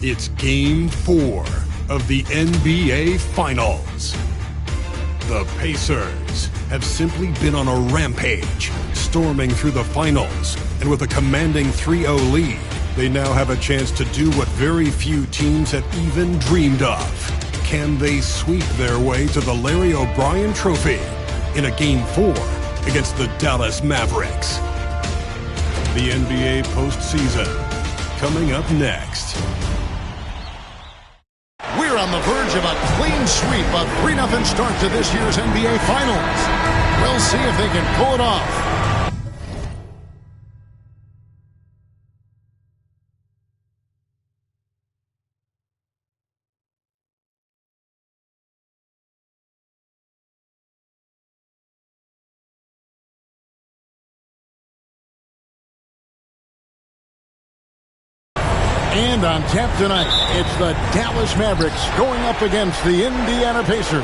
It's Game 4 of the NBA Finals. The Pacers have simply been on a rampage, storming through the finals, and with a commanding 3-0 lead, they now have a chance to do what very few teams have even dreamed of. Can they sweep their way to the Larry O'Brien Trophy in a Game 4 against the Dallas Mavericks? The NBA postseason, coming up next. We're on the verge of a clean sweep, a 3-0 start to this year's NBA Finals. We'll see if they can pull it off. And on tap tonight, it's the Dallas Mavericks going up against the Indiana Pacers.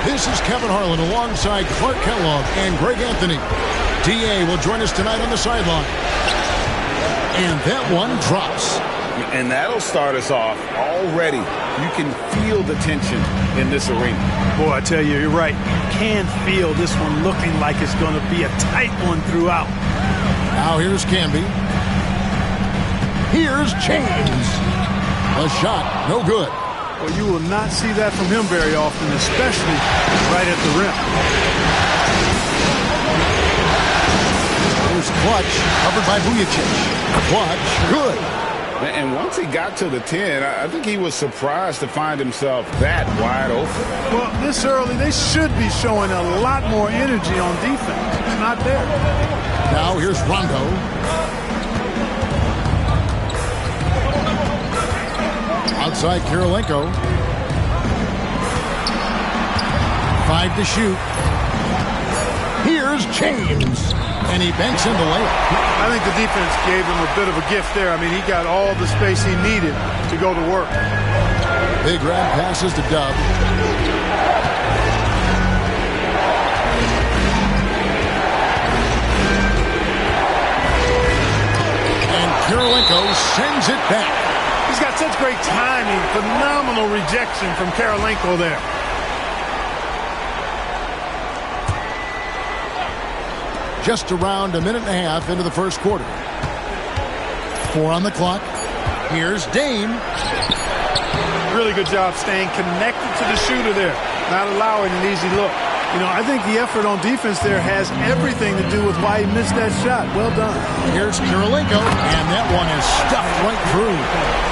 This is Kevin Harlan alongside Clark Kellogg and Greg Anthony. D.A. will join us tonight on the sideline. And that one drops. And that'll start us off already. You can feel the tension in this arena. Boy, I tell you, you're right. You can feel this one looking like it's going to be a tight one throughout. Now here's Camby. Here's James. A shot, no good. Well, you will not see that from him very often, especially right at the rim. Here's Clutch, covered by Vujacic. Clutch, good. And once he got to the 10, I think he was surprised to find himself that wide open. Well, this early, they should be showing a lot more energy on defense. It's not there. Now here's Rondo. Outside Kirilenko. 5 to shoot. Here's James. And he banks in the layup. I think the defense gave him a bit of a gift there. I mean, he got all the space he needed to go to work. Big grab passes to Dub. And Kirilenko sends it back. He's got such great timing. Phenomenal rejection from Kirilenko there. Just around a minute and a half into the first quarter. 4 on the clock. Here's Dame. Really good job staying connected to the shooter there. Not allowing an easy look. You know, I think the effort on defense there has everything to do with why he missed that shot. Well done. Here's Kirilenko, and that one is stuffed right through.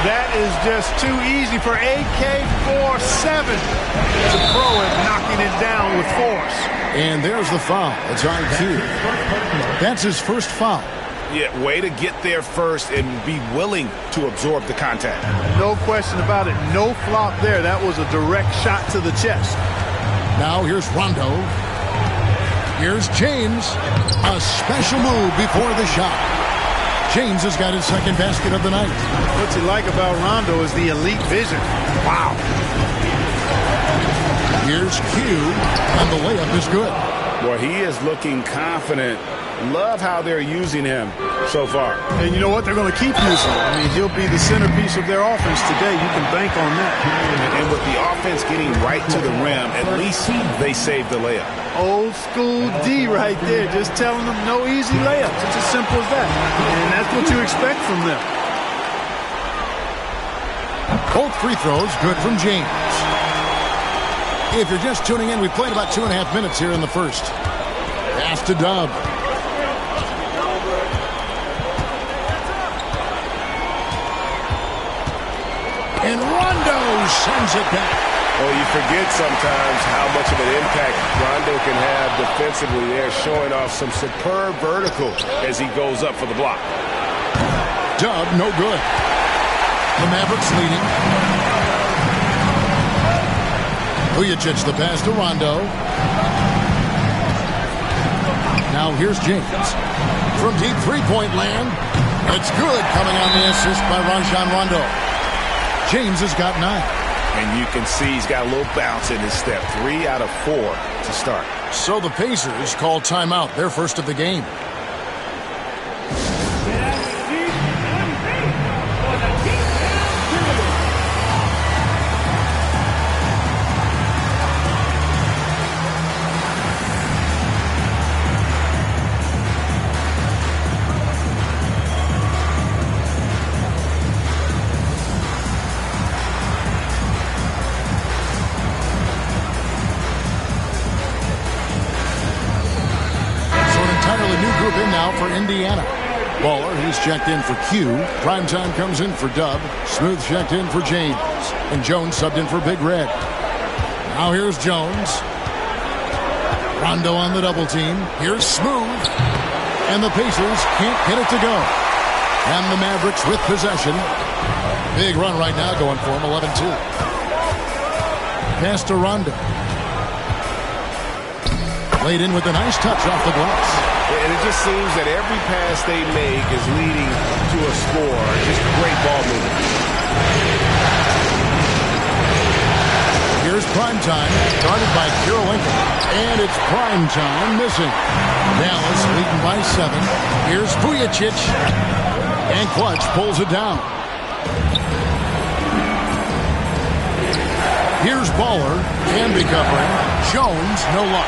That is just too easy for AK-47 to throw it, knocking it down with force. And there's the foul. It's on cue. That's his first foul. Yeah, way to get there first and be willing to absorb the contact. No question about it. No flop there. That was a direct shot to the chest. Now here's Rondo. Here's James. A special move before the shot. James has got his second basket of the night. What you like about Rondo is the elite vision. Wow. Here's Q, and the layup is good. Boy, he is looking confident. Love how they're using him so far. And you know what? They're going to keep using him. I mean, he'll be the centerpiece of their offense today. You can bank on that. And with the offense getting right to the rim, at least they saved the layup. Old school D right there, just telling them no easy layups. It's as simple as that. And that's what you expect from them. Both free throws good from James. If you're just tuning in, we played about 2.5 minutes here in the first. Pass to Dub. And Rondo sends it back. Well, you forget sometimes how much of an impact Rondo can have defensively there, showing off some superb vertical as he goes up for the block. Dub, no good. The Mavericks leading. Vujacic the pass to Rondo. Now here's James. From deep three-point land. It's good, coming on the assist by Rajon Rondo. James has got 9. And you can see he's got a little bounce in his step. 3 out of 4 to start. So the Pacers call timeout, their first of the game. now for Indiana. Baller, he's checked in for Q. Primetime comes in for Dub. Smooth checked in for James. And Jones subbed in for Big Red. Now here's Jones. Rondo on the double team. Here's Smooth. And the Pacers can't get it to go. And the Mavericks with possession. Big run right now going for him, 11-2. Pass to Rondo. Laid in with a nice touch off the glass. And it just seems that every pass they make is leading to a score. Just great ball movement. Here's Primetime, guarded by Kirilenko. And it's Primetime missing. Dallas leading by 7. Here's Vujicic. And Clutch pulls it down. Here's Baller. Can be covering. Jones, no luck.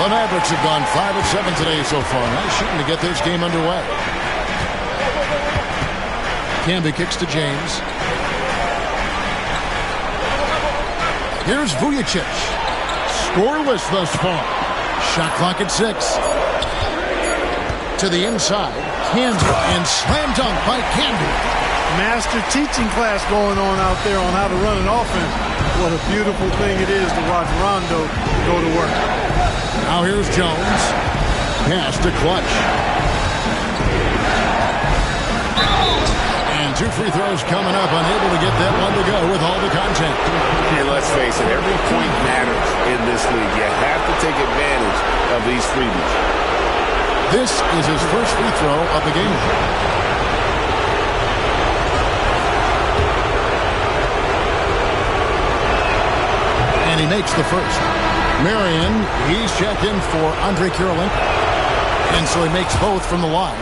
The Mavericks have gone 5 of 7 today so far. Nice shooting to get this game underway. Camby kicks to James. Here's Vujicic. Scoreless thus far. Shot clock at 6. To the inside. Camby and slam dunk by Camby. Master teaching class going on out there on how to run an offense. What a beautiful thing it is to watch Rondo go to work. Now here's Jones. Pass to Clutch. And 2 free throws coming up. Unable to get that one to go with all the content. And let's face it, every point matters in this league. You have to take advantage of these freebies. This is his first free throw of the game. And he makes the first. Marion, he's checked in for Andre Kirilenko. And so he makes both from the line.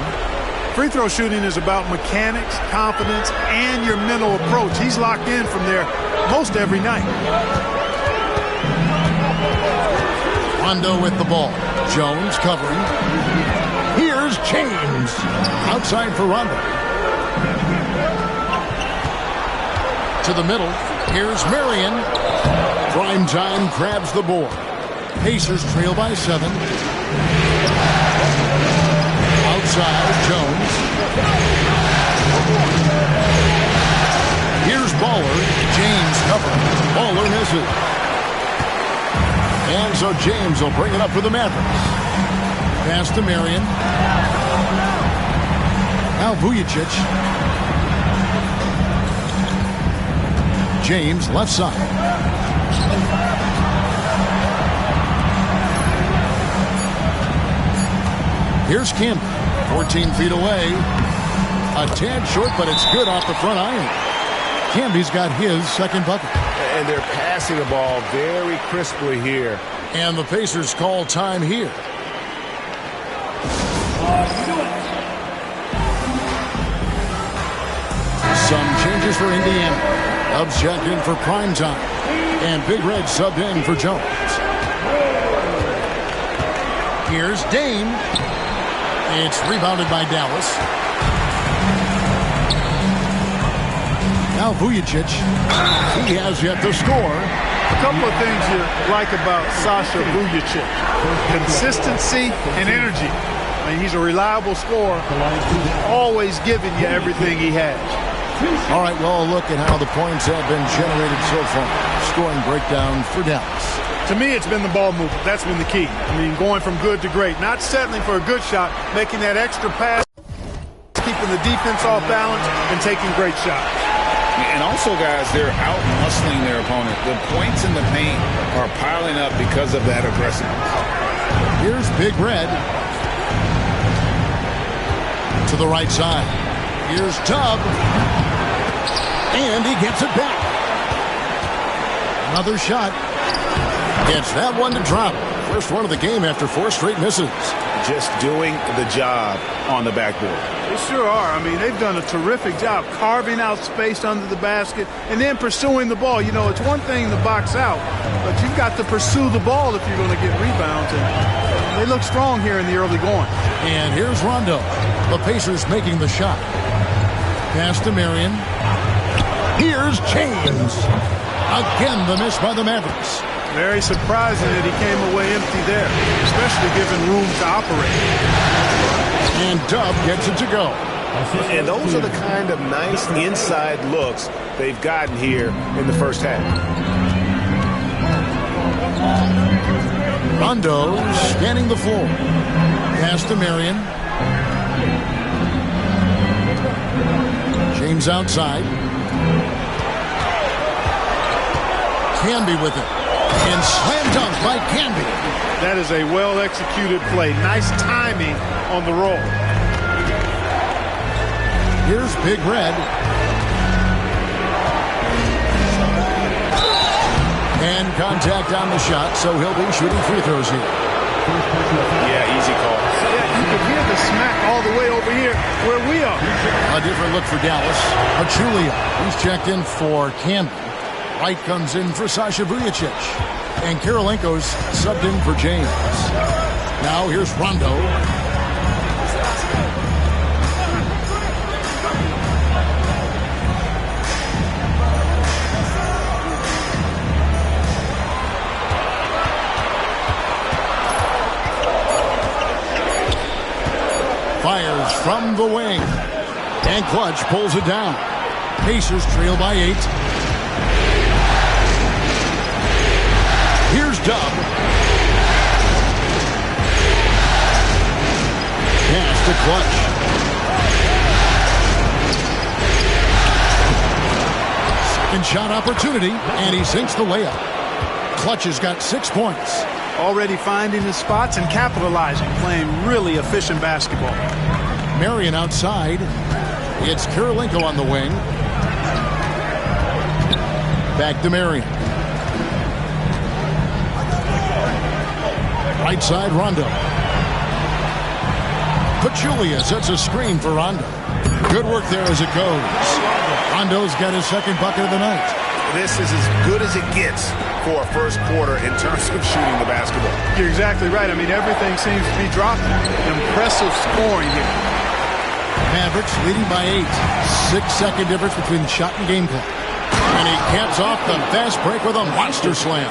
Free throw shooting is about mechanics, confidence, and your mental approach. He's locked in from there most every night. Rondo with the ball. Jones covering. Here's James. Outside for Rondo. To the middle. Here's Marion. Primetime grabs the board. Pacers trail by 7. Outside, Jones. Here's Baller. James covering. Baller misses. And so James will bring it up for the Mavericks. Pass to Marion. Now Vujicic. James left side. Here's Camby, 14 feet away. A tad short, but it's good off the front iron. Camby's got his second bucket. And they're passing the ball very crisply here. And the Pacers call time here. Some changes for Indiana. Dubs checked in for Primetime. And Big Red subbed in for Jones. Here's Dame. It's rebounded by Dallas. Now Vujicic. He has yet to score. A couple of things you like about Sasha Vujicic. Consistency and energy. I mean, he's a reliable scorer. Always giving you everything he has. All right, well, look at how the points have been generated so far. Scoring breakdown for Dallas. To me, it's been the ball movement. That's been the key. I mean, going from good to great. Not settling for a good shot, making that extra pass, keeping the defense off balance, and taking great shots. And also, guys, they're out-muscling their opponent. The points in the paint are piling up because of that aggressiveness. Here's Big Red. To the right side. Here's Tubb. And he gets it back. Another shot. Gets that one to drop. First one of the game after 4 straight misses. Just doing the job on the backboard. They sure are. I mean, they've done a terrific job carving out space under the basket and then pursuing the ball. You know, it's one thing to box out, but you've got to pursue the ball if you're going to get rebounds. And they look strong here in the early going. And here's Rondo. The Pacers making the shot. Pass to Marion. Here's James. Again, the miss by the Mavericks. Very surprising that he came away empty there, especially given room to operate. And Dub gets it to go. And those are the kind of nice inside looks they've gotten here in the first half. Rondo scanning the floor. Pass to Marion. James outside. Camby with it. And slam dunk by Camby. That is a well-executed play. Nice timing on the roll. Here's Big Red. And contact on the shot, so he'll be shooting free throws here. Yeah, easy call. Yeah, you can hear the smack all the way over here where we are. A different look for Dallas. Pachulia. He's checked in for Camby. Wright comes in for Sasha Vujicic. And Kirilenko's subbed in for James. Now here's Rondo. Fires from the wing. And Clutch pulls it down. Pacers trail by 8. Here's Dub. Pass to Clutch. Second shot opportunity, and he sinks the layup. Clutch has got 6 points. Already finding his spots and capitalizing, playing really efficient basketball. Marion outside. It's Kirilenko on the wing. Back to Marion. Right side, Rondo. Pachulia sets a screen for Rondo. Good work there as it goes. Rondo's got his second bucket of the night. This is as good as it gets for a first quarter in terms of shooting the basketball. You're exactly right. I mean, everything seems to be dropping. Impressive scoring here. Mavericks leading by 8. 6-second difference between shot and game clock. And he caps off the fast break with a monster slam.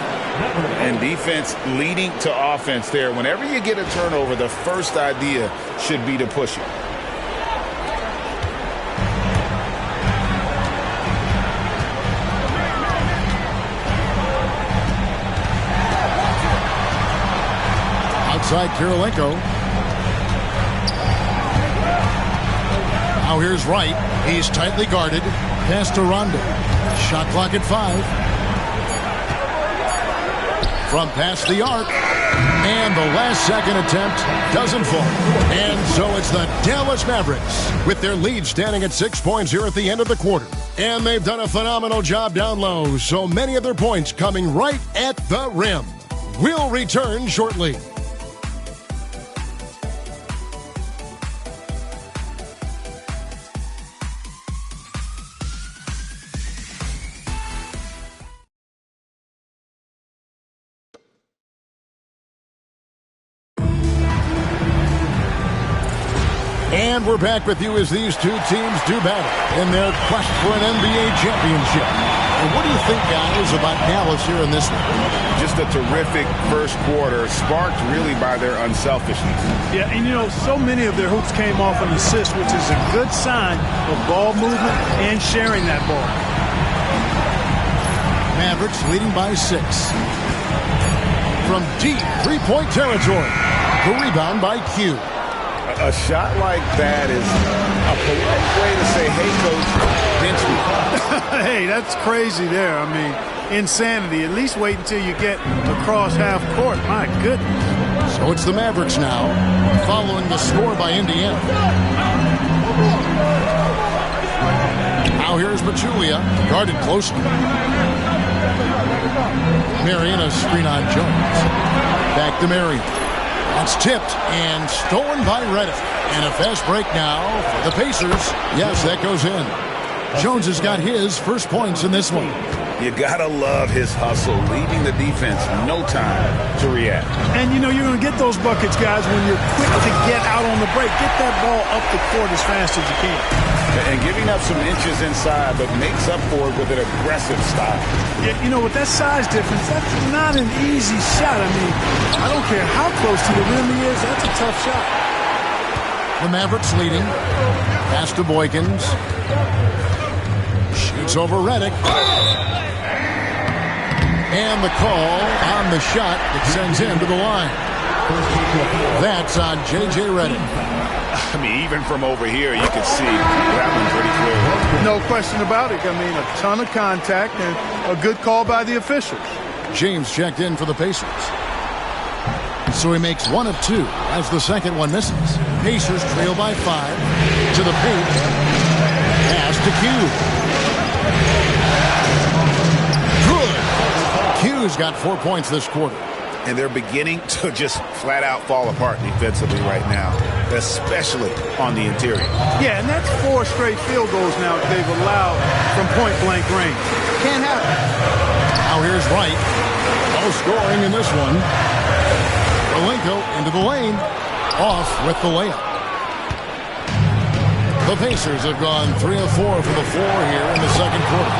And defense leading to offense there. Whenever you get a turnover, the first idea should be to push it. Outside Kirilenko. Now here's Wright. He's tightly guarded. Pass to Rondo. Shot clock at 5. From past the arc. And the last second attempt doesn't fall. And so it's the Dallas Mavericks with their lead standing at 6 points here at the end of the quarter. And they've done a phenomenal job down low. So many of their points coming right at the rim. We'll return shortly. And we're back with you as these two teams do battle in their quest for an NBA championship. And what do you think, guys, about Dallas here in this one? Just a terrific first quarter, sparked really by their unselfishness. Yeah, and you know, so many of their hoops came off an assist, which is a good sign of ball movement and sharing that ball. Mavericks leading by 6. From deep three-point territory, the rebound by Q. A shot like that is a polite way to say, hey, coach, bench me. Hey, that's crazy there. I mean, insanity. At least wait until you get across half court. My goodness. So it's the Mavericks now, following the score by Indiana. Now here's Pachulia, guarded closely. Marion, a screen on Jones. Back to Marion. That's tipped and stolen by Redick. And a fast break now for the Pacers. Yes, that goes in. Jones has got his first points in this one. You gotta love his hustle, leaving the defense no time to react. And, you know, you're going to get those buckets, guys, when you're quick to get out on the break. Get that ball up the court as fast as you can. And giving up some inches inside, but makes up for it with an aggressive style. Yeah, you know, with that size difference, that's not an easy shot. I mean, I don't care how close to the rim he is. That's a tough shot. The Mavericks leading. Pass to Boykins. Shoots over Redick. And the call on the shot that sends him to the line. That's on J.J. Redick. I mean, even from over here, you can see that one pretty clear. No question about it. I mean, a ton of contact and a good call by the officials. James checked in for the Pacers. So he makes 1 of 2 as the second one misses. Pacers trail by 5 to the paint. Pass to Q. Q's got 4 points this quarter. And they're beginning to just flat out fall apart defensively right now, especially on the interior. Yeah, and that's 4 straight field goals now that they've allowed from point-blank range. Can't happen. Now here's Wright. No scoring in this one. Malenko into the lane. Off with the layup. The Pacers have gone 3 of 4 for the floor here in the second quarter.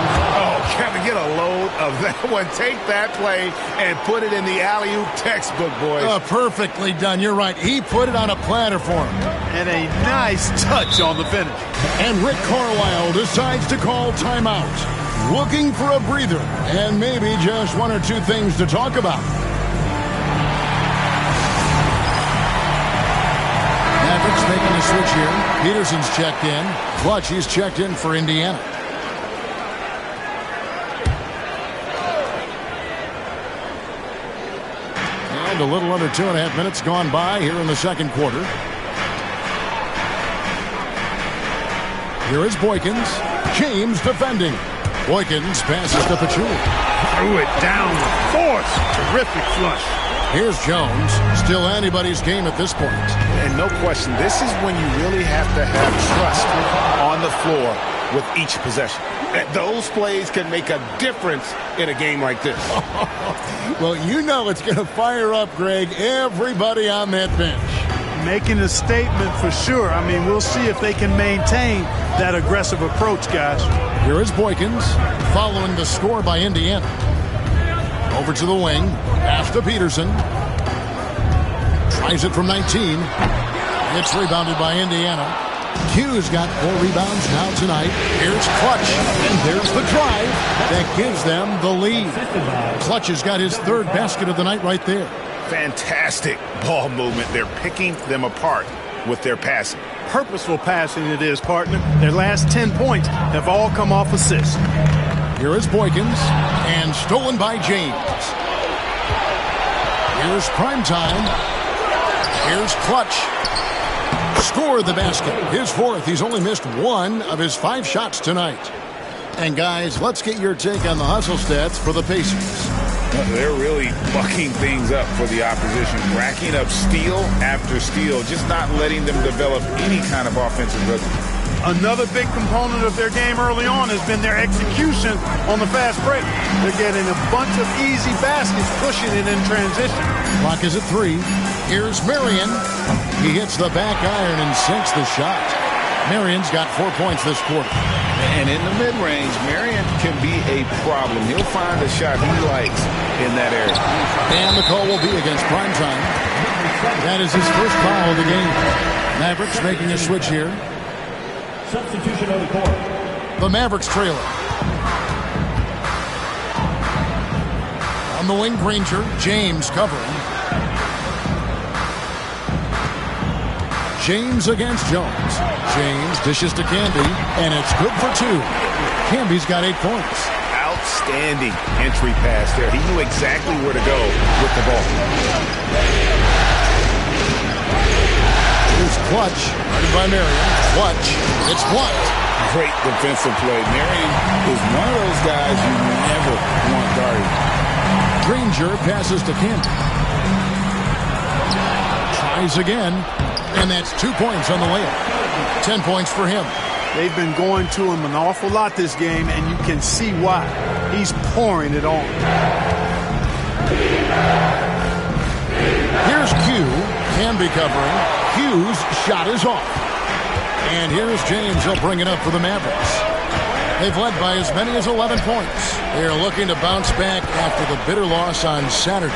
Kevin, get a load of that one. Take that play and put it in the alley-oop textbook, boys. Perfectly done. You're right. He put it on a platter for him. And a nice touch on the finish. And Rick Carlisle decides to call timeout. Looking for a breather and maybe just 1 or 2 things to talk about. Mavericks making a switch here. Peterson's checked in. Clutch, he's checked in for Indiana. A little under 2.5 minutes gone by here in the second quarter. Here is Boykins. James defending. Boykins passes to Pachulia. Threw it down with force. Terrific flush. Here's Jones. Still anybody's game at this point. And no question, this is when you really have to have trust on the floor with each possession. Those plays can make a difference in a game like this. Well, you know it's going to fire up, Greg, everybody on that bench. Making a statement for sure. I mean, we'll see if they can maintain that aggressive approach, guys. Here is Boykins following the score by Indiana. Over to the wing. Pass to Peterson. Tries it from 19. It's rebounded by Indiana. Q's got 4 rebounds now tonight. Here's Clutch, and there's the drive that gives them the lead. Clutch has got his 3rd basket of the night right there. Fantastic ball movement. They're picking them apart with their passing. Purposeful passing it is, partner. Their last 10 points have all come off assists. Here is Boykins, and stolen by James. Here's Primetime. Here's Clutch. Scored the basket. His 4th. He's only missed 1 of his 5 shots tonight. And guys, let's get your take on the hustle stats for the Pacers. They're really bucking things up for the opposition, racking up steal after steal, just not letting them develop any kind of offensive rhythm. Another big component of their game early on has been their execution on the fast break. They're getting a bunch of easy baskets, pushing it in transition. Clock is at 3. Here's Marion. He hits the back iron and sinks the shot. Marion's got 4 points this quarter. And in the mid-range, Marion can be a problem. He'll find a shot he likes in that area. And the call will be against Primetime. That is his first foul of the game. Mavericks making a switch here. Substitution on the court. The Mavericks trailer. On the wing, Granger. James covering. James against Jones. James dishes to Camby, and it's good for 2. Camby's got 8 points. Outstanding entry pass there. He knew exactly where to go with the ball. Here's Clutch, guarded by Marion. Clutch, it's blocked. Great defensive play. Marion is one of those guys you never want guarded. Granger passes to Camby. Tries again. And that's 2 points on the layup. 10 points for him. They've been going to him an awful lot this game, and you can see why. He's pouring it on. Here's Q. Camby covering. Q's shot is off. And here's James. He'll bring it up for the Mavericks. They've led by as many as 11 points. They're looking to bounce back after the bitter loss on Saturday.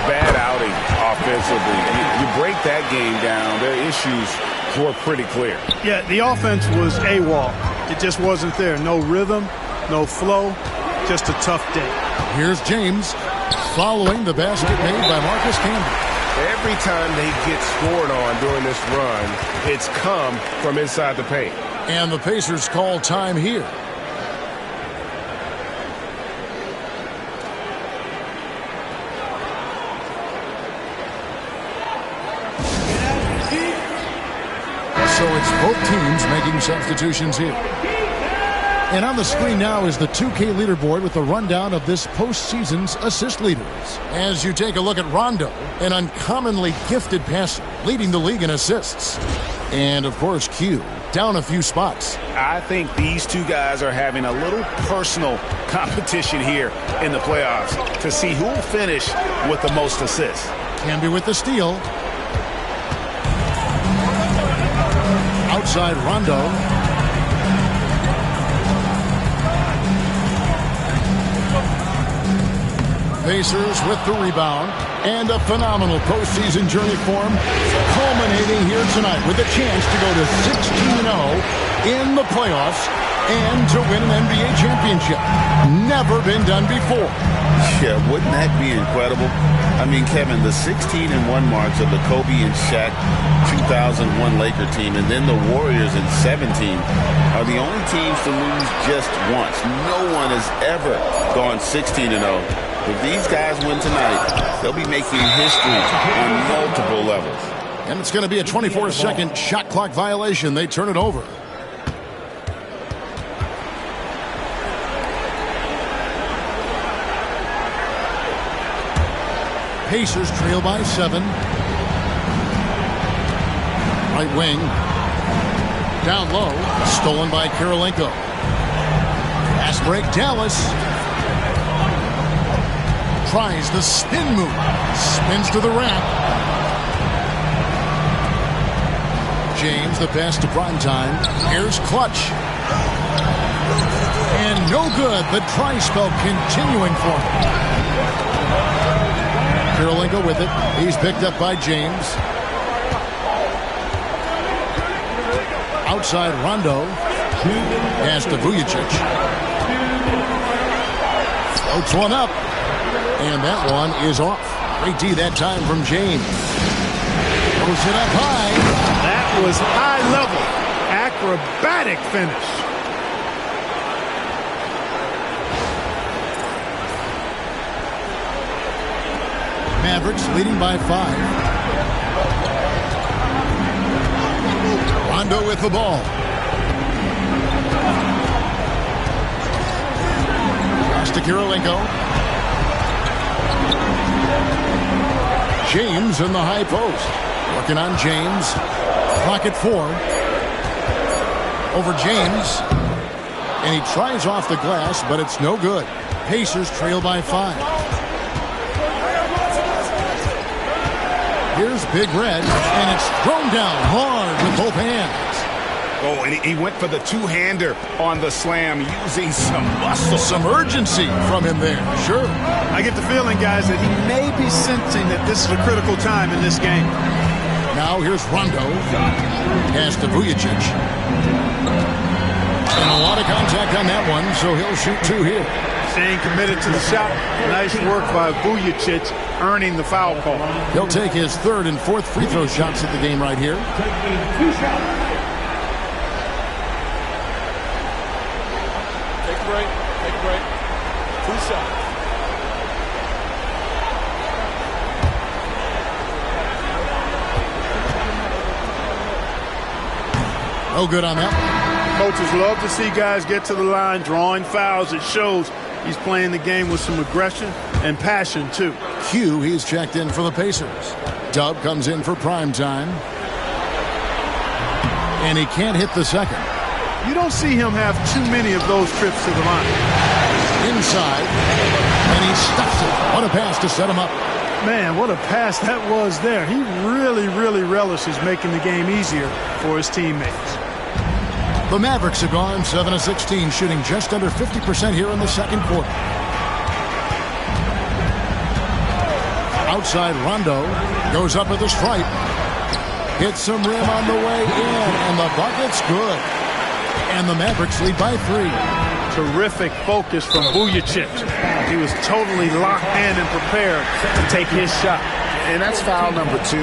Bad outing offensively. You break that game down, their issues were pretty clear. Yeah, the offense was AWOL. It just wasn't there. No rhythm, no flow, just a tough day. Here's James following the basket made by Marcus Camby. Every time they get scored on during this run, it's come from inside the paint. And the Pacers call time here. So it's both teams making substitutions here. And on the screen now is the 2K leaderboard with the rundown of this postseason's assist leaders. As you take a look at Rondo, an uncommonly gifted passer, leading the league in assists. And, of course, Q, down a few spots. I think these two guys are having a little personal competition here in the playoffs to see who will finish with the most assists. Camby with the steal. Outside Rondo. Pacers with the rebound. And a phenomenal postseason journey for him, culminating here tonight with a chance to go to 16-0 in the playoffs and to win an NBA championship. Never been done before. Yeah, wouldn't that be incredible? I mean, Kevin, the 16-1 marks of the Kobe and Shaq 2001 Laker team, and then the Warriors in 17 are the only teams to lose just once. No one has ever gone 16-0. If these guys win tonight, they'll be making history on multiple levels. And it's going to be a 24-second shot clock violation. They turn it over. Pacers trail by 7. Right wing. Down low. Stolen by Kirilenko. Pass break, Dallas. Tries the spin move. Spins to the rack. James, the pass to Primetime. Here's Clutch. And no good. The try spell continuing for him. Kirilenko with it. He's picked up by James. Outside Rondo. Pass to Vujacic. Floats one up. And that one is off. Great D that time from James. Goes it up high. That was high level. Acrobatic finish. Mavericks leading by 5. Rondo with the ball. Pass to Kirilenko. James in the high post. Working on James. Clock at 4. Over James. And he tries off the glass, but it's no good. Pacers trail by 5. Here's Big Red, and it's thrown down hard with both hands. Oh, and he went for the two-hander on the slam, using some muscle. Some urgency from him there, sure. I get the feeling, guys, that he may be sensing that this is a critical time in this game. Now here's Rondo. Pass to Vujacic. And a lot of contact on that one, so he'll shoot 2 here. Staying committed to the shot. Nice work by Vujacic, earning the foul call. He'll take his 3rd and 4th free throw shots of the game right here. Take a break. Take a break. 2 shots. No good on that one. Coaches love to see guys get to the line, drawing fouls. It shows he's playing the game with some aggression and passion, too. Q, he's checked in for the Pacers. Dub comes in for Primetime. And he can't hit the second. You don't see him have too many of those trips to the line. Inside, and he stuffs it. What a pass to set him up. Man, what a pass that was there. He really, really relishes making the game easier for his teammates. The Mavericks have gone 7 of 16, shooting just under 50% here in the second quarter. Outside Rondo goes up at the stripe. Hits some rim on the way in, and the bucket's good. And the Mavericks lead by 3. Terrific focus from Vujacic. He was totally locked in and prepared to take his shot. And that's foul number 2.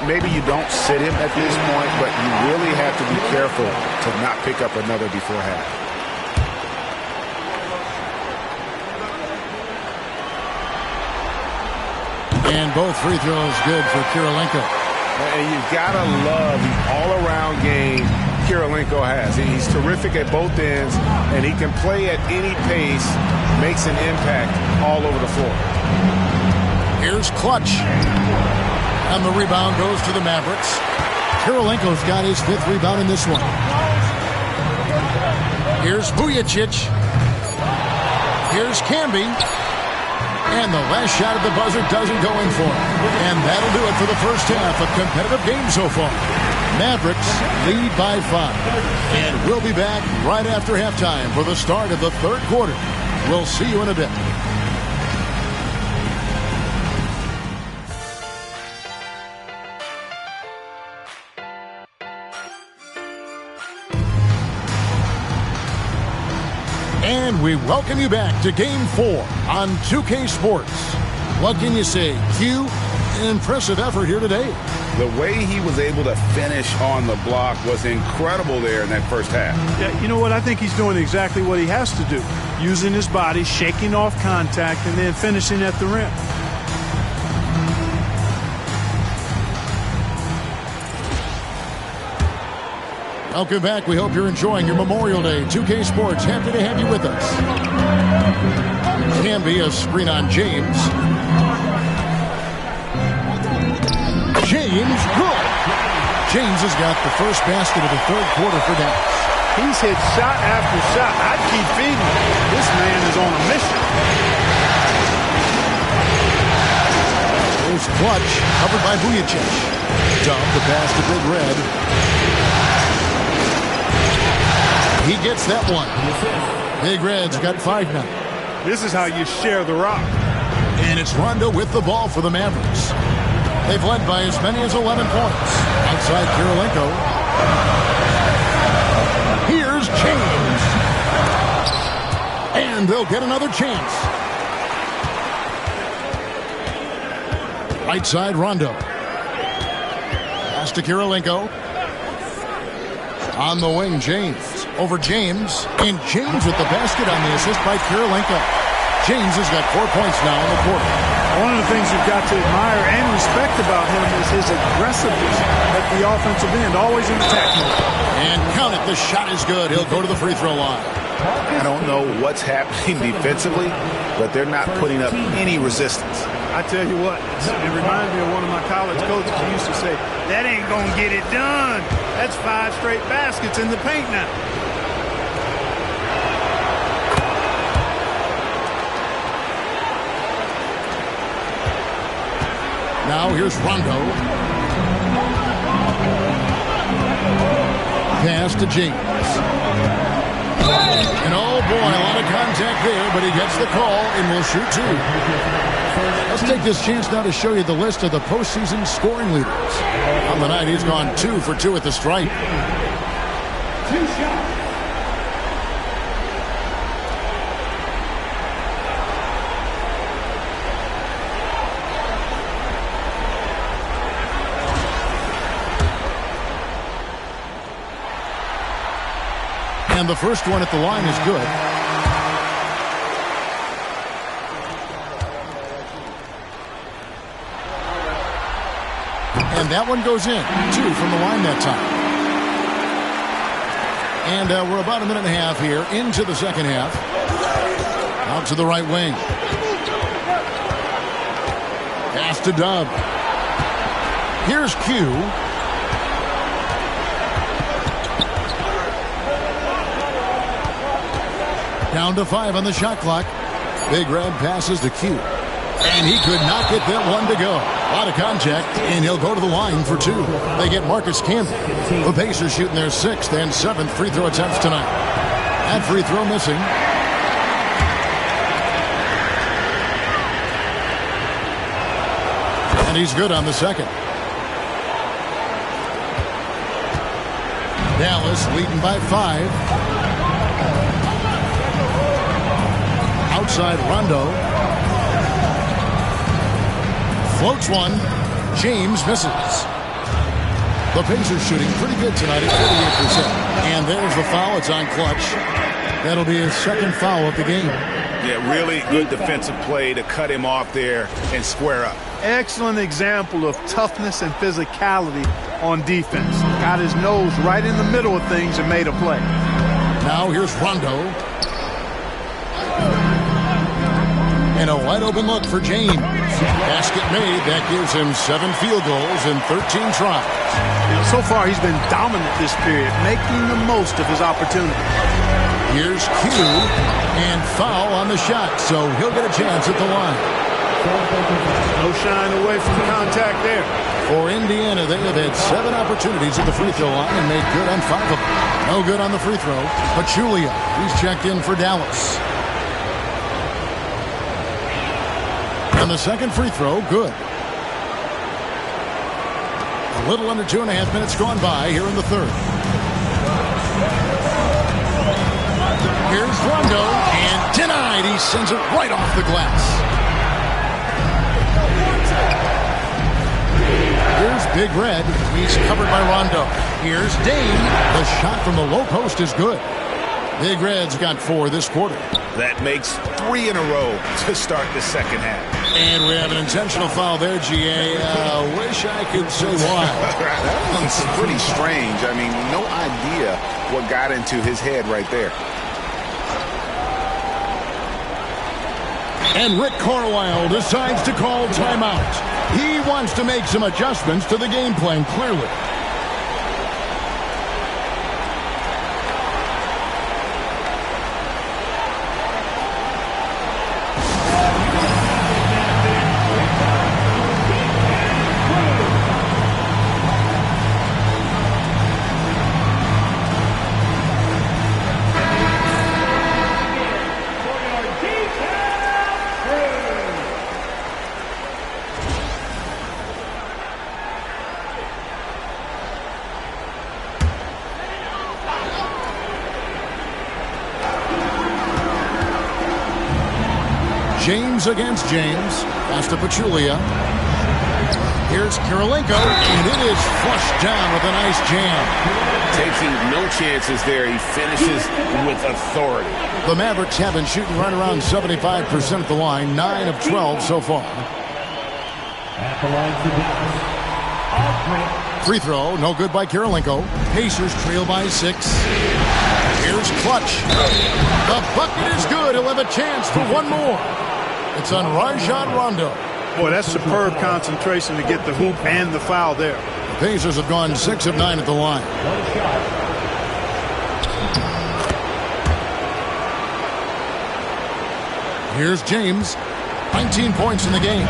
Maybe you don't sit him at this point, but you really have to be careful to not pick up another before half. And both free throws good for Kirilenko. And you've got to love the all-around game Kirilenko has. He's terrific at both ends, and he can play at any pace, makes an impact all over the floor. Here's Clutch. And the rebound goes to the Mavericks. Kirilenko's got his 5th rebound in this one. Here's Vujacic. Here's Camby. And the last shot at the buzzer doesn't go in for him. And that'll do it for the first half. A competitive game so far. Mavericks lead by 5. And we'll be back right after halftime for the start of the third quarter. We'll see you in a bit. And we welcome you back to Game 4 on 2K Sports. What can you say, Q? An impressive effort here today. The way he was able to finish on the block was incredible there in that first half. Yeah, you know what? I think he's doing exactly what he has to do. Using his body, shaking off contact, and then finishing at the rim. Welcome back. We hope you're enjoying your Memorial Day. 2K Sports, happy to have you with us. Can be a screen on James. James, good. James has got the first basket of the third quarter for Dallas. He's hit shot after shot. I'd keep feeding him. This man is on a mission. There's Clutch, covered by Vujacic. Dump the pass to Big Red. He gets that one. Big Red's got 5 now. This is how you share the rock. And it's Rondo with the ball for the Mavericks. They've led by as many as 11 points. Outside Kirilenko. Here's James. And they'll get another chance. Right side, Rondo. Pass to Kirilenko. On the wing, James. Over James. And James with the basket on the assist by Kirilenko. James has got 4 points now in the quarter. One of the things you've got to admire and respect about him is his aggressiveness at the offensive end, always in attack mode. And count it, the shot is good. He'll go to the free throw line. I don't know what's happening defensively, but they're not putting up any resistance. I tell you what, it reminds me of one of my college coaches who used to say, that ain't gonna get it done. That's 5 straight baskets in the paint now. Now here's Rondo. Pass to James. And oh boy, a lot of contact there, but he gets the call and will shoot 2. Let's take this chance now to show you the list of the postseason scoring leaders. On the night, he's gone 2 for 2 at the stripe. 2 shots. And the first one at the line is good. And that one goes in. 2 from the line that time. And we're about a minute and a half here into the second half. Out to the right wing. Pass to Dub. Here's Q. Down to 5 on the shot clock. Big Red passes to Q. And he could not get that one to go. A lot of contact, and he'll go to the line for 2. They get Marcus Camby. The Pacers shooting their 6th and 7th free throw attempts tonight. That free throw missing. And he's good on the second. Dallas leading by 5. Outside Rondo. Floats one. James misses. The Pacers shooting pretty good tonight at 48%. And there's the foul. It's on Clutch. That'll be his second foul of the game. Yeah, really good defensive play to cut him off there and square up. Excellent example of toughness and physicality on defense. Got his nose right in the middle of things and made a play. Now here's Rondo. And a wide open look for James. Basket made. That gives him 7 field goals in 13 tries. Now, so far, he's been dominant this period, making the most of his opportunity. Here's Q. And foul on the shot, so he'll get a chance at the line. No shying away from contact there. For Indiana, they have had 7 opportunities at the free throw line and made good on 5 of them. No good on the free throw. Pachulia, he's checked in for Dallas. And the second free throw, good. A little under 2.5 minutes gone by here in the third. Here's Rondo, and denied. He sends it right off the glass. Here's Big Red. He's covered by Rondo. Here's Dame. The shot from the low post is good. Big Red's got 4 this quarter. That makes 3 in a row to start the second half. And we have an intentional foul there, GA. Wish I could say why. That one's pretty strange. I mean, no idea what got into his head right there. And Rick Carlisle decides to call timeout. He wants to make some adjustments to the game plan, clearly. James against James. Pass to Pachulia. Here's Kirilenko, and it is flushed down with a nice jam. Taking no chances there. He finishes with authority. The Mavericks have been shooting right around 75% at the line, 9 of 12 so far. At the line for Free throw, no good by Kirilenko. Pacers trail by 6. Here's Clutch. The bucket is good. He'll have a chance for one more. It's on Rajon Rondo. Boy, that's superb concentration to get the hoop and the foul there. The Pacers have gone 6 of 9 at the line. Here's James. 19 points in the game.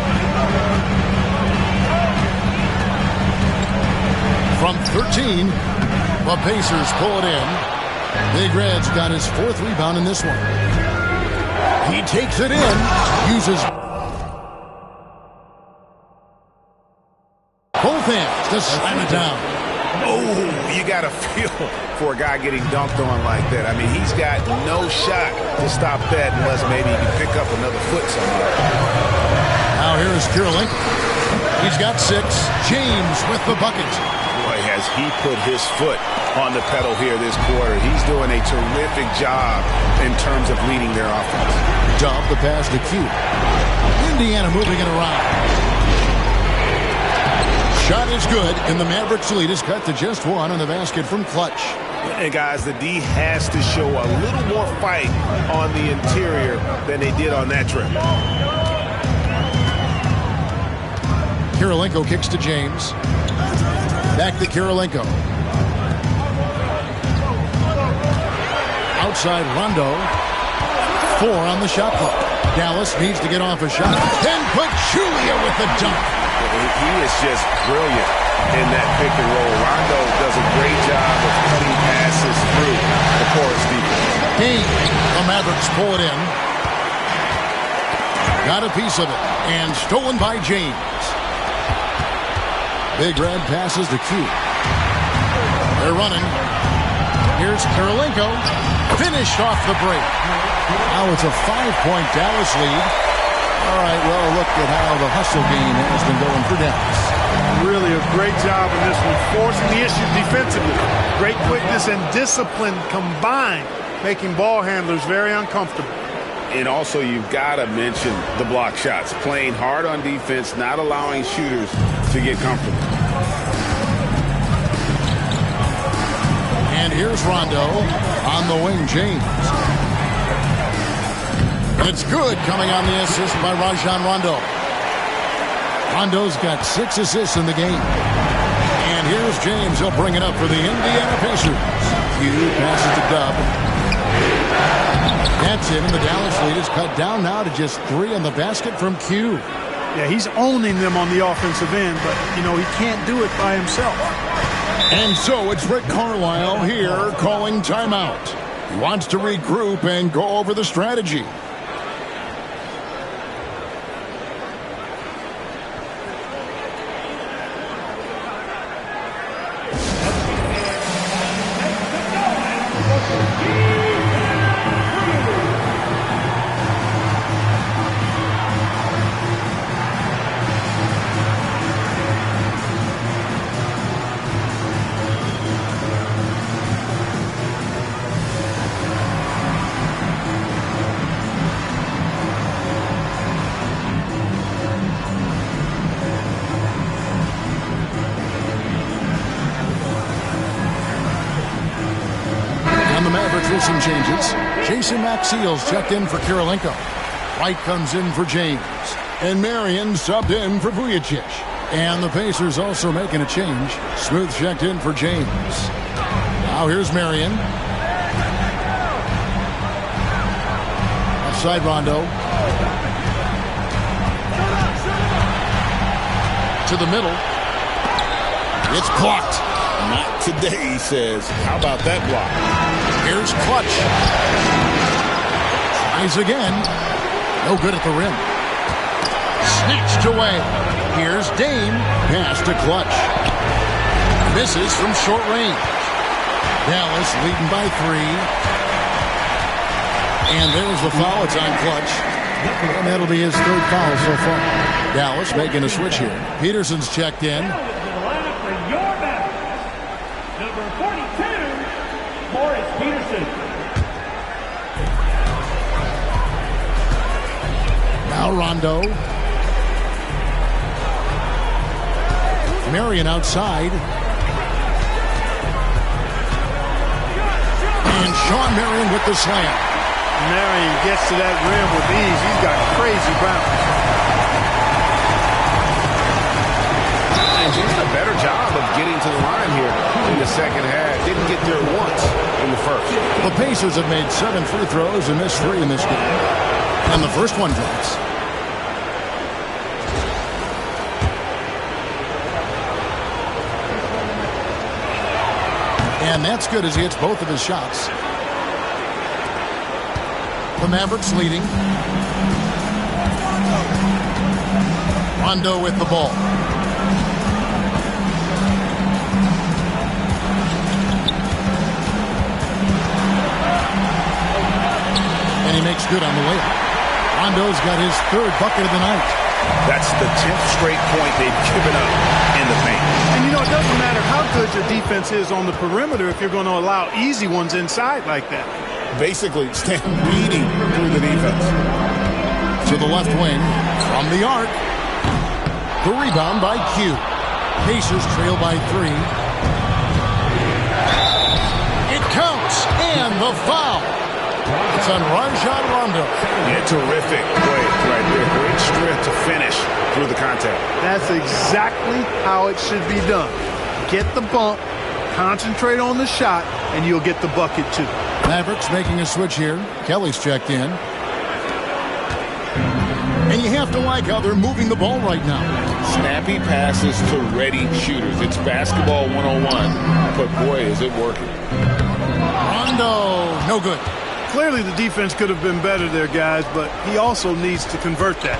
From 13, the Pacers pull it in. Big Red's got his 4th rebound in this one. He takes it in, uses both hands to slam it down. Oh, you got to feel for a guy getting dunked on like that. I mean, he's got no shot to stop that unless maybe he can pick up another foot somewhere. Now here is Kirilenko. He's got 6. James with the bucket. Boy, has he put his foot on the pedal here this quarter. He's doing a terrific job in terms of leading their offense. Dub the pass to Q. Indiana moving it around. Shot is good, and the Mavericks lead is cut to just 1 on the basket from Clutch. And guys, the D has to show a little more fight on the interior than they did on that trip. Kirilenko kicks to James. Back to Kirilenko. Outside Rondo. 4 on the shot clock. Dallas needs to get off a shot. Then Pachulia with the dunk. He is just brilliant in that pick and roll. Rondo does a great job of cutting passes through the porous defense. The Mavericks pull it in. Got a piece of it. And stolen by James. Big Red passes to Q. They're running. Here's Kirilenko. Finished off the break. Now it's a 5-point Dallas lead. All right, well, look at how the hustle game has been going for Dallas. Really a great job in this one, forcing the issue defensively. Great quickness and discipline combined, making ball handlers very uncomfortable. And also, you've got to mention the block shots. Playing hard on defense, not allowing shooters to get comfortable. And here's Rondo on the wing, James. It's good, coming on the assist by Rajon Rondo. Rondo's got 6 assists in the game. And here's James. He'll bring it up for the Indiana Pacers. Q passes to Dub. That's it, and the Dallas lead is cut down now to just 3 on the basket from Q. Yeah, he's owning them on the offensive end, but, you know, he can't do it by himself. And so it's Rick Carlisle here calling timeout. He wants to regroup and go over the strategy. Some changes. Jason Maxiel's checked in for Kirilenko. White comes in for James. And Marion subbed in for Vujacic. And the Pacers also making a change. Smooth checked in for James. Now here's Marion. Outside Rondo. To the middle. It's blocked. Not today, he says. How about that block? Here's Clutch. Tries again. No good at the rim. Snatched away. Here's Dame. Pass to Clutch. Misses from short range. Dallas leading by 3. And there's the foul. It's on Clutch. And that'll be his 3rd foul so far. Dallas making a switch here. Peterson's checked in. Now Rondo. Marion outside. And Sean Marion with the slam. Marion gets to that rim with ease. He's got crazy bounce. And just a better job of getting to the line here in the second half. Didn't get there once in the first. The Pacers have made 7 free throws and missed 3 in this game. And the first one drops. And that's good as he hits both of his shots. The Mavericks leading. Rondo with the ball. And he makes good on the layup. Rondo's got his 3rd bucket of the night. That's the 10th straight point they've given up in the paint. And, you know, it doesn't matter how good your defense is on the perimeter if you're going to allow easy ones inside like that. Basically, stand beating through the defense. To the left wing, from the arc. The rebound by Q. Pacers trail by 3. It counts, and the foul. It's on Rajon Rondo. Yeah, terrific play right there. Great strength to finish through the contact. That's exactly how it should be done. Get the bump, concentrate on the shot, and you'll get the bucket too. Mavericks making a switch here. Kelly's checked in. have to like how they're moving the ball right now. Snappy passes to ready shooters. It's basketball 101, but boy, is it working. Rondo, no good. Clearly the defense could have been better there, guys, but he also needs to convert that.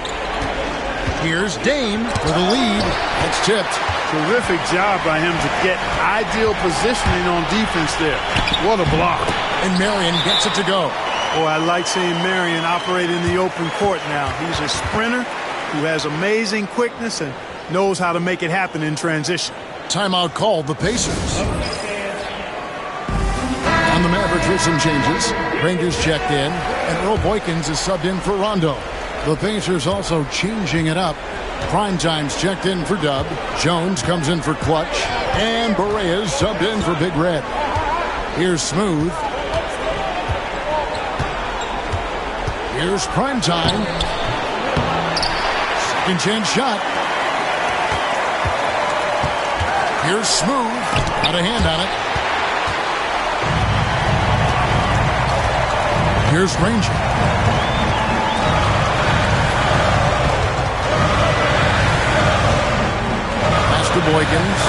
Here's Dame for the lead. It's tipped. Terrific job by him to get ideal positioning on defense there. What a block. And Marion gets it to go. Boy, I like seeing Marion operate in the open court now. He's a sprinter who has amazing quickness and knows how to make it happen in transition. Timeout called the Pacers. On the Mavericks with some changes. Rangers checked in, and Earl Boykins is subbed in for Rondo. The Pacers also changing it up. Primetime's checked in for Dub. Jones comes in for Clutch. And Barea's subbed in for Big Red. Here's Smooth. Here's Primetime. Second chance shot. Here's Smooth. Got a hand on it. Here's Ranger. Pass to Boykins.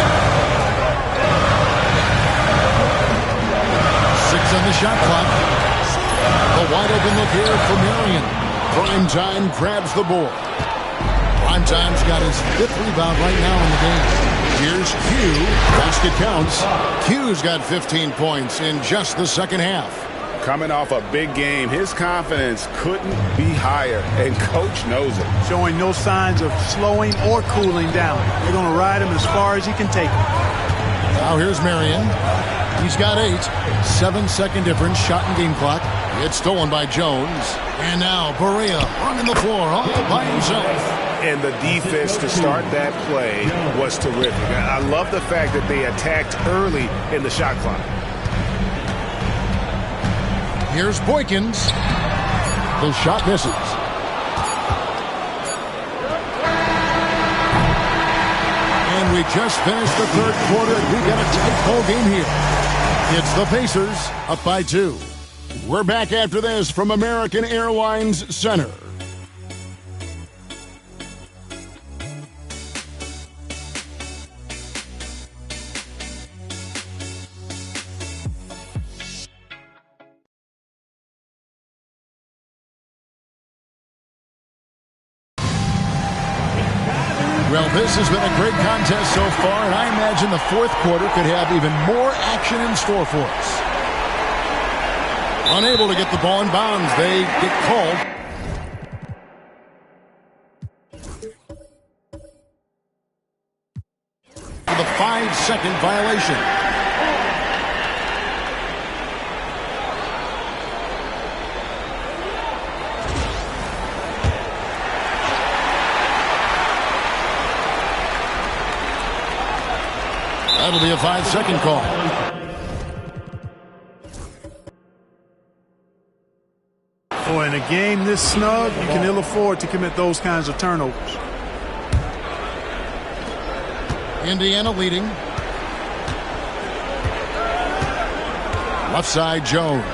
6 on the shot clock. A wide open look here for Marion. Primetime grabs the board. Primetime's got his 5th rebound right now in the game. Here's Q. Basket counts. Q's got 15 points in just the second half. Coming off a big game, his confidence couldn't be higher, and Coach knows it. Showing no signs of slowing or cooling down. They're going to ride him as far as he can take him. Now here's Marion. He's got 8. 7-second difference, shot and game clock. It's stolen by Jones. And now Barea running the floor all by himself. And the defense to start that play was terrific. I love the fact that they attacked early in the shot clock. Here's Boykins. The shot misses. And we just finished the third quarter. We got a tight ball game here. It's the Pacers up by 2. We're back after this from American Airlines Center. Well, this has been a great contest so far, and I imagine the fourth quarter could have even more action in store for us. Unable to get the ball in bounds, they get called. For the 5-second violation. That'll be a 5-second call. Boy, in a game this snug, you can ill afford to commit those kinds of turnovers. Indiana leading. Left side, Jones.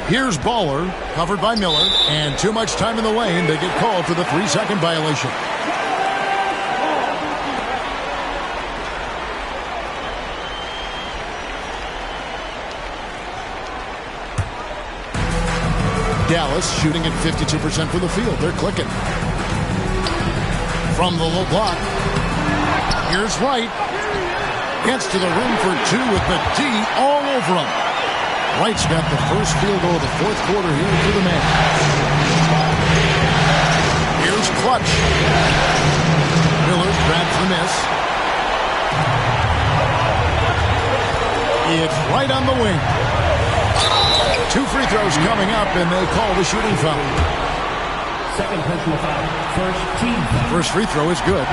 Here's Baller, covered by Miller, and too much time in the lane. They get called for the 3-second violation. Dallas shooting at 52% from the field. They're clicking. From the low block. Here's Wright. Gets to the rim for 2 with the D all over him. Wright's got the first field goal of the fourth quarter here for the Mavs. Here's Clutch. Miller grabs the miss. It's right on the wing. 2 free throws coming up, and they call the shooting foul. Second personal foul. First team foul. First free throw is good.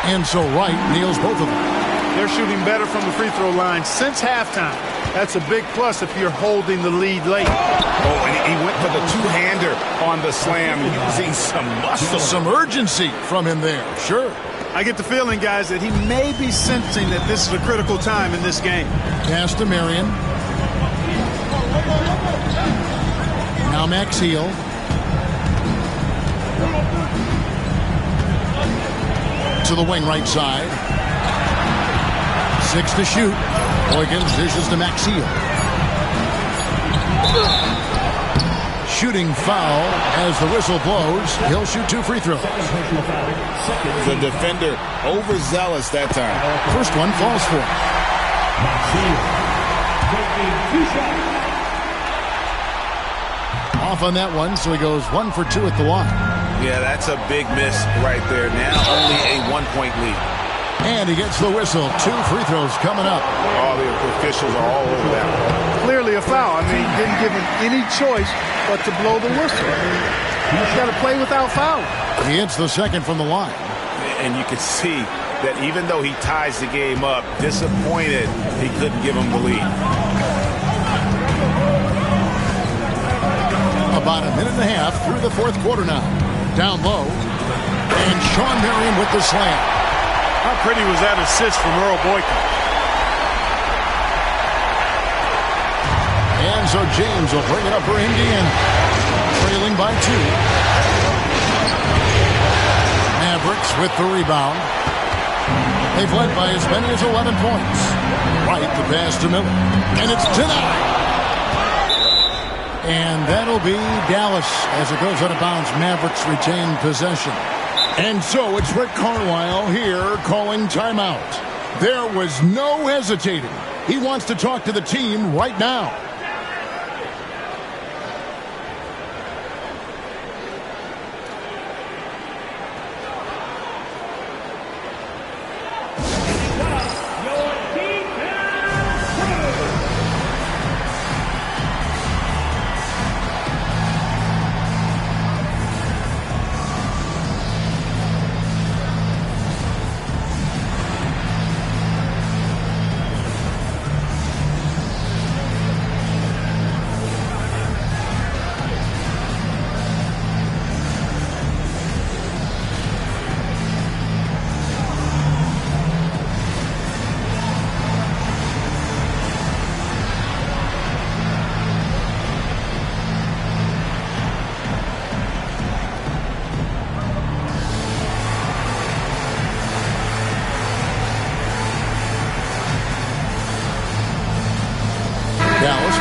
And so Wright nails both of them. They're shooting better from the free throw line since halftime. That's a big plus if you're holding the lead late. Oh, and he went for the two-hander on the slam, using some muscle. Some urgency from him there, sure. I get the feeling, guys, that he may be sensing that this is a critical time in this game. Pass to Marion. Now Max Heel. To the wing right side. 6 to shoot. Boykins dishes to Max Heel. Shooting foul as the whistle blows. He'll shoot 2 free throws. The defender overzealous that time. First one falls for him. Off on that one, so he goes 1 for 2 at the line. Yeah, that's a big miss right there. Now only a 1-point lead. And he gets the whistle. 2 free throws coming up. All the officials are all over that one. Clearly a foul. I mean, he didn't give him any choice but to blow the whistle. I mean, he's got to play without foul. He hits the second from the line. And you can see that even though he ties the game up, disappointed he couldn't give him the lead. About a minute and a half through the fourth quarter now. Down low. And Sean Marion with the slam. How pretty was that assist from Earl Boykins? And so James will bring it up for Indiana. Trailing by 2. Mavericks with the rebound. They've led by as many as 11 points. Right, the pass to Miller. And it's denied. And that'll be Dallas as it goes out of bounds. Mavericks retain possession. And so it's Rick Carlisle here calling timeout. There was no hesitating. He wants to talk to the team right now.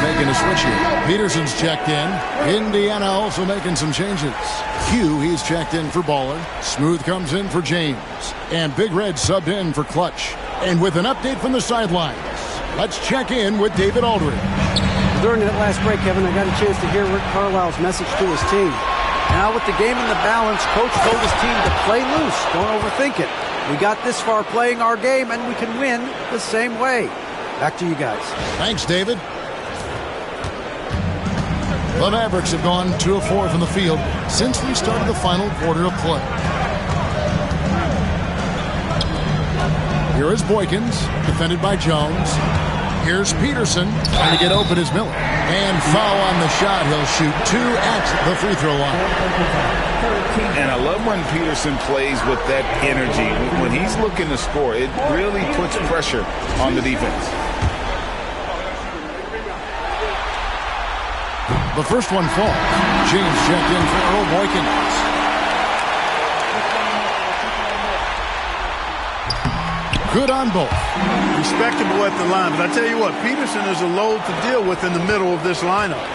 Making a switch here. Peterson's checked in. Indiana also making some changes. Hugh, he's checked in for Baller. Smooth comes in for James. And Big Red subbed in for Clutch. And with an update from the sidelines, let's check in with David Aldridge. During that last break, Kevin, I got a chance to hear Rick Carlisle's message to his team. Now with the game in the balance, Coach told his team to play loose. Don't overthink it. We got this far playing our game, and we can win the same way. Back to you guys. Thanks, David. The Mavericks have gone 2 of 4 from the field since we started the final quarter of play. Here is Boykins, defended by Jones. Here's Peterson, trying to get open as Miller. And foul on the shot. He'll shoot 2 at the free throw line. And I love when Peterson plays with that energy. When he's looking to score, it really puts pressure on the defense. The first one falls. James checked in for Earl Boykins. Good on both. Respectable at the line. But I tell you what, Peterson is a load to deal with in the middle of this lineup.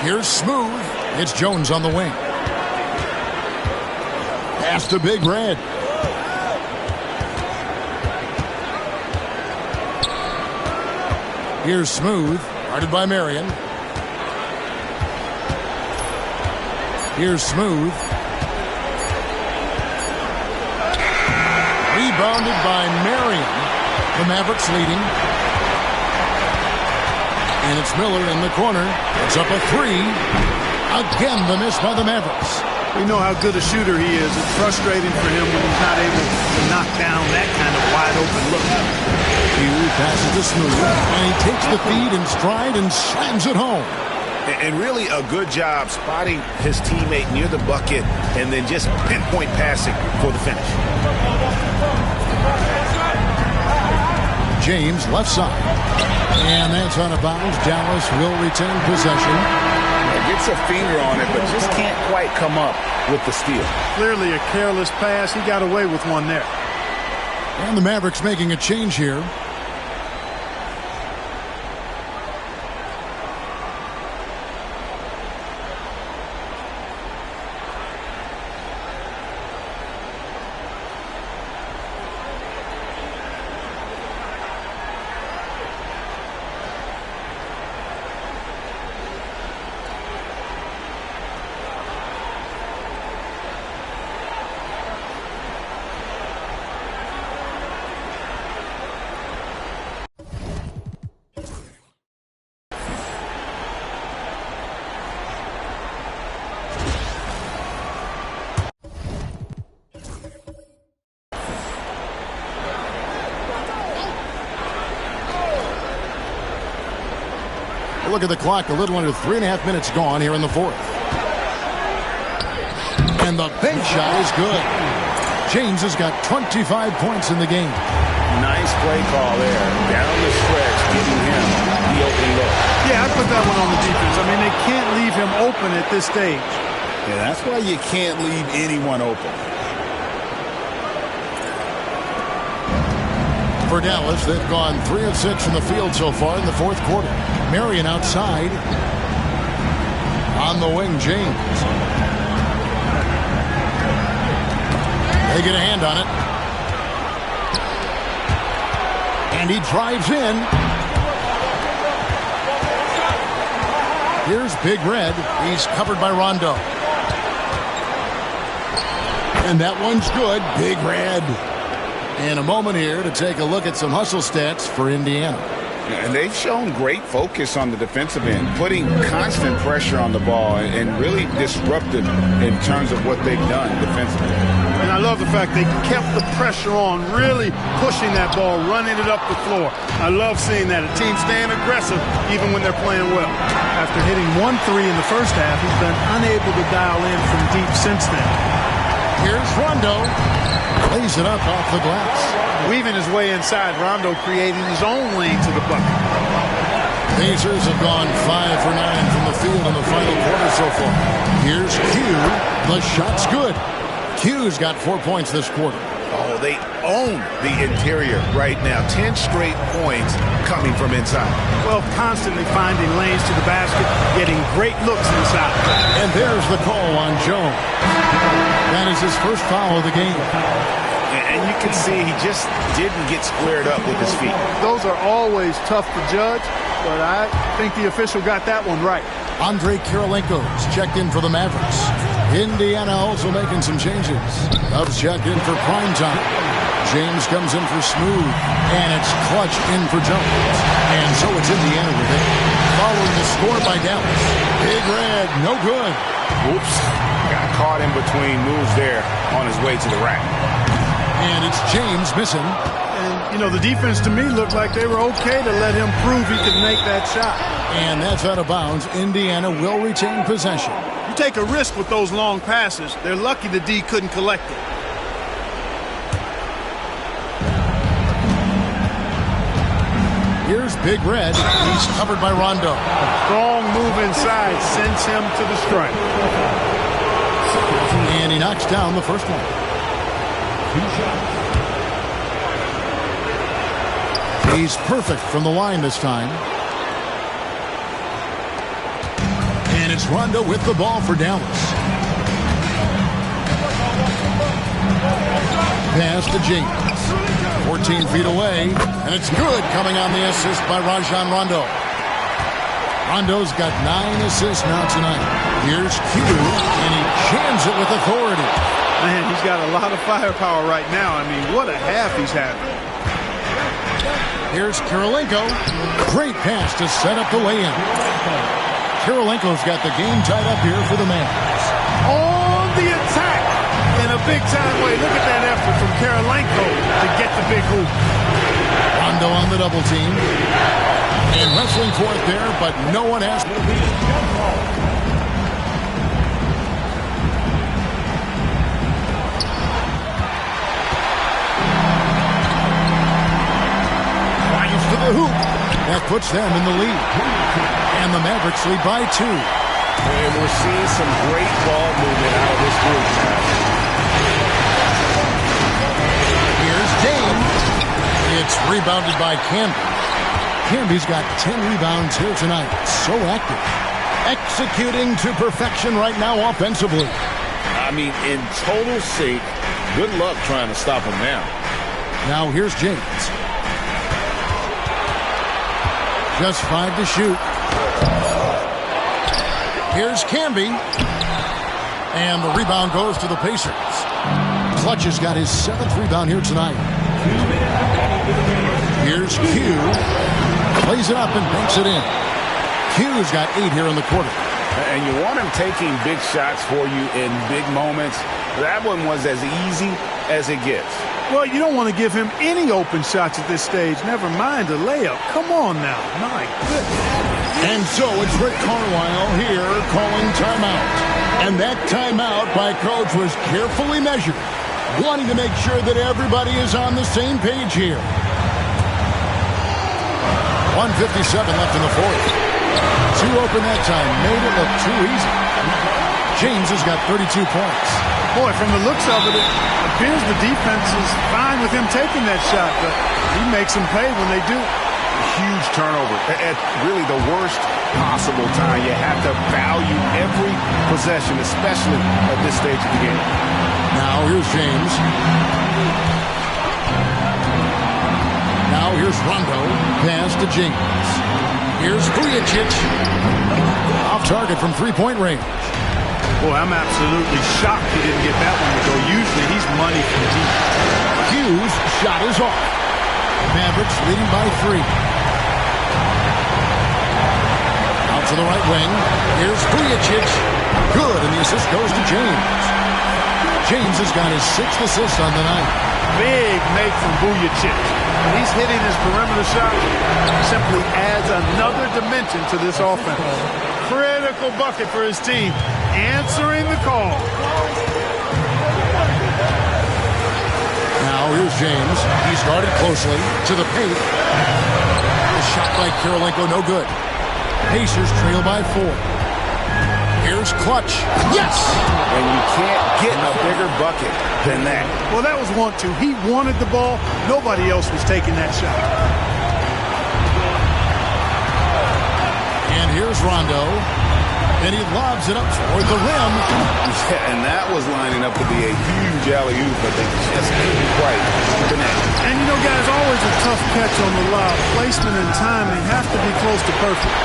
Here's Smooth. It's Jones on the wing. Pass to Big Red. Here's Smooth. Guarded by Marion. Here's Smooth. Rebounded by Marion. The Mavericks leading. And it's Miller in the corner. It's up a 3. Again, the miss by the Mavericks. We know how good a shooter he is. It's frustrating for him when he's not able to knock down that kind of wide open look. Hugh passes to Smooth. And he takes the feed in stride and slams it home. And really a good job spotting his teammate near the bucket and then just pinpoint passing for the finish. James left side. And that's out of bounds. Dallas will retain possession. Gets a finger on it, but just can't quite come up with the steal. Clearly a careless pass. He got away with one there. And the Mavericks making a change here. Look at the clock, a little under 3.5 minutes gone here in the fourth. And the big shot is good. James has got 25 points in the game. Nice play call there. Down the stretch, giving him the open look. Yeah, I put that one on the defense. I mean, they can't leave him open at this stage. Yeah, that's why you can't leave anyone open. For Dallas, they've gone 3 of 6 from the field so far in the fourth quarter. Marion outside. On the wing, James. They get a hand on it. And he drives in. Here's Big Red. He's covered by Rondo. And that one's good. Big Red. And a moment here to take a look at some hustle stats for Indiana. And they've shown great focus on the defensive end, putting constant pressure on the ball and really disruptive in terms of what they've done defensively. And I love the fact they kept the pressure on, really pushing that ball, running it up the floor. I love seeing that. A team staying aggressive even when they're playing well. After hitting 1 3 in the first half, he's been unable to dial in from deep since then. Here's Rondo. Lays it up off the glass. Weaving his way inside, Rondo creating his own lane to the bucket. Pacers have gone 5 for 9 from the field in the final quarter so far. Here's Q. The shot's good. Q's got 4 points this quarter. Oh, they own the interior right now. 10 straight points coming from inside. Well, constantly finding lanes to the basket, getting great looks inside. And there's the call on Jones. That is his first foul of the game. And you can see he just didn't get squared up with his feet. Those are always tough to judge, but I think the official got that one right. Andrei Kirilenko's checked in for the Mavericks. Indiana also making some changes. Dubs checked in for prime time. James comes in for Smooth. And it's Clutch in for Jones. And so it's Indiana with it. Following the score by Dallas. Big Red, no good. Oops. Got caught in between moves there on his way to the rack. And it's James missing. And, you know, the defense to me looked like they were okay to let him prove he could make that shot. And that's out of bounds. Indiana will retain possession. You take a risk with those long passes. They're lucky the D couldn't collect it. Here's Big Red. He's covered by Rondo. Strong move inside sends him to the stripe. And he knocks down the first one. He's perfect from the line this time. And it's Rondo with the ball for Dallas. Pass to James. 14 feet away. And it's good coming on the assist by Rajon Rondo. Rondo's got 9 assists now tonight. Here's Q. And he jams it with authority. Man, he's got a lot of firepower right now. I mean, what a half he's having. Here's Kirilenko. Great pass to set up the lay-in. Kirilenko's got the game tied up here for the Mavs. On the attack in a big-time way. Look at that effort from Kirilenko to get the big hoop. Rondo on the double team. And wrestling for it there, but no one has... Drives to the hoop. That puts them in the lead. And the Mavericks lead by 2. And we're seeing some great ball movement out of this group now. Here's James. It's rebounded by Camby. Camby's got 10 rebounds here tonight. So active. Executing to perfection right now offensively. I mean, in total sync. Good luck trying to stop him now. Now here's James. Just 5 to shoot. Here's Camby. And the rebound goes to the Pacers. Clutch has got his 7th rebound here tonight. Here's Q. Plays it up and banks it in. Q's got 8 here in the quarter. And you want him taking big shots for you in big moments. That one was as easy as it gets. Well, you don't want to give him any open shots at this stage. Never mind a layup. Come on now. My goodness. And so it's Rick Carlisle here calling timeout. And that timeout by Coach was carefully measured, wanting to make sure that everybody is on the same page here. 1:57 left in the fourth. Too open that time. Made it look too easy. James has got 32 points. Boy, from the looks of it, it appears the defense is fine with him taking that shot, but he makes them pay when they do. Huge turnover at really the worst possible time. You have to value every possession, especially at this stage of the game. Now here's James. Now here's Rondo. Pass to James. Here's Vujacic. Off target from three-point range. Boy, I'm absolutely shocked he didn't get that one to go. Usually he's money from deep. Hughes' shot is off. Mavericks leading by 3. Out to the right wing. Here's Vujacic. Good, and the assist goes to James. James has got his 6th assist on the night. Big make from Vujacic. When he's hitting his perimeter shot, simply adds another dimension to this offense. Critical bucket for his team. Answering the call. Now here's James. He's guarded closely to the paint. The shot by Kirilenko, no good. Pacers trail by 4. Here's Clutch. Yes! And you can't get a bigger bucket than that. Well, that was want to. He wanted the ball. Nobody else was taking that shot. And here's Rondo. And he lobs it up toward the rim. Yeah, and that was lining up to be a huge alley-oop, but they just couldn't quite connect. And you know, guys, always a tough catch on the lob. Placement and timing have to be close to perfect.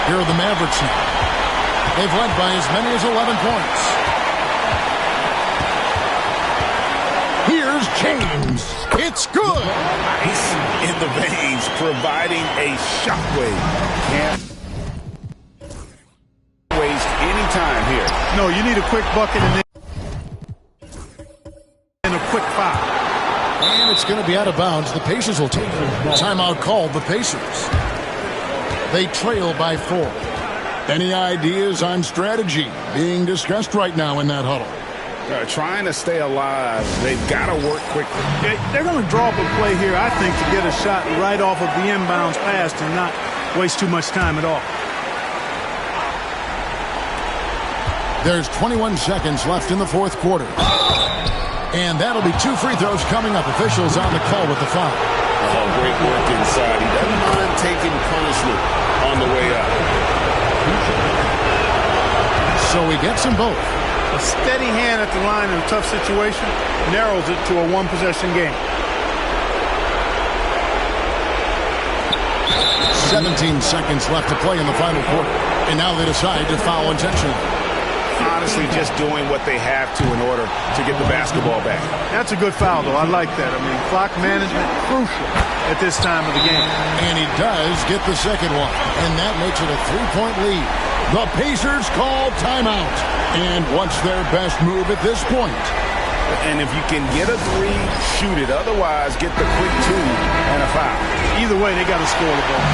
Here are the Mavericks now. They've led by as many as 11 points. Here's James. It's good. Ice in the veins, providing a shockwave. Can't waste any time here. No, you need a quick bucket and then a quick foul. And it's going to be out of bounds. The Pacers will take the timeout called. The Pacers. They trail by 4. Any ideas on strategy being discussed right now in that huddle? Trying to stay alive. They've got to work quickly. They're going to draw up a play here, I think, to get a shot right off of the inbounds pass and not waste too much time at all. There's 21 seconds left in the fourth quarter. And that'll be 2 free throws coming up. Officials on the call with the foul. Oh, great work inside. He doesn't mind taking punishment on the way up. So he gets them both. A steady hand at the line in a tough situation narrows it to a one-possession game. 17 seconds left to play in the final quarter. And now they decide to foul intentionally. Honestly, just doing what they have to in order to get the basketball back. That's a good foul, though. I like that. I mean, clock management, crucial at this time of the game. And he does get the second one. And that makes it a 3-point lead. The Pacers call timeout. And what's their best move at this point? And if you can get a three, shoot it. Otherwise, get the quick two and a foul. Either way, they got to score the ball.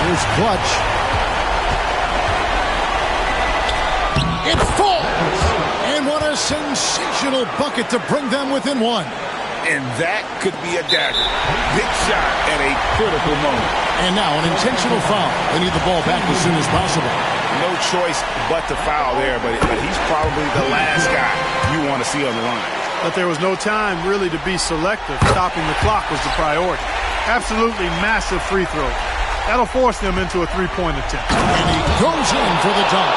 Here's Clutch. It falls! And what a sensational bucket to bring them within one. And that could be a dagger. Big shot at a critical moment. And now an intentional foul. They need the ball back as soon as possible. No choice but to foul there, but he's probably the last guy you want to see on the line. But there was no time really to be selective. Stopping the clock was the priority. Absolutely massive free throw. That'll force them into a three-point attempt. And he goes in for the dunk.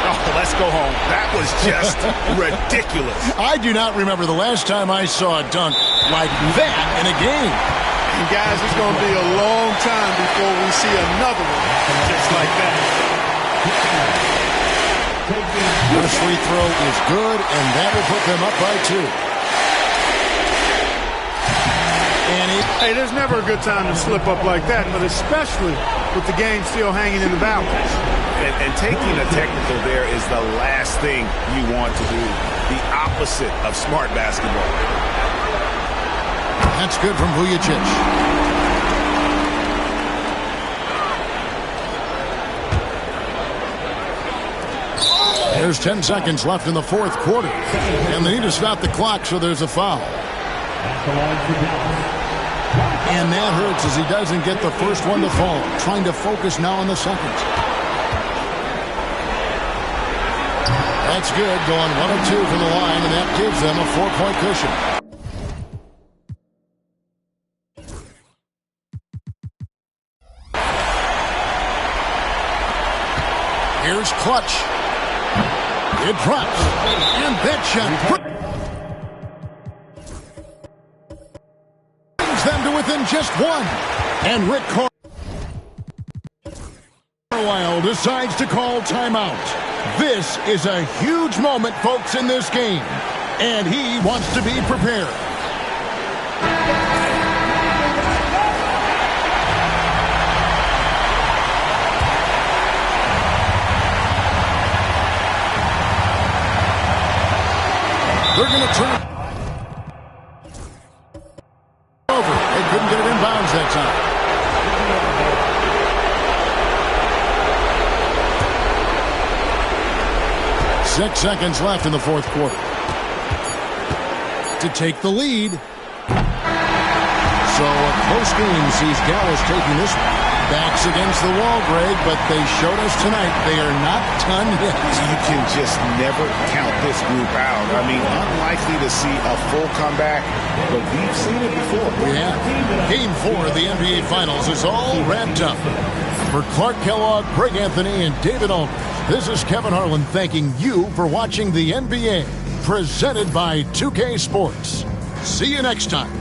Oh, let's go home. That was just ridiculous. I do not remember the last time I saw a dunk like that in a game. And guys, it's going to be a long time before we see another one just like that. First free throw is good, and that will put them up by 2. Hey, there's never a good time to slip up like that, but especially with the game still hanging in the balance. And taking a technical there is the last thing you want to do. The opposite of smart basketball. That's good from Vujacic. There's 10 seconds left in the fourth quarter. And they need to stop the clock, so there's a foul. And that hurts as he doesn't get the first one to fall. Trying to focus now on the second. That's good, going 1 of 2 from the line, and that gives them a 4-point cushion. Here's Clutch. It drops, and that shot brings them to within just 1. And Rick Carlisle decides to call timeout. This is a huge moment, folks, in this game, and he wants to be prepared. They're going to turn over. They couldn't get it in bounds that time. Six seconds left in the fourth quarter. To take the lead. So a close game sees Dallas taking this one. Backs against the wall, Greg, but they showed us tonight they are not done yet. You can just never count this group out. I mean, unlikely to see a full comeback, but we've seen it before. Yeah. Game 4 of the NBA Finals is all wrapped up. For Clark Kellogg, Greg Anthony, and David Aldridge, this is Kevin Harlan thanking you for watching the NBA, presented by 2K Sports. See you next time.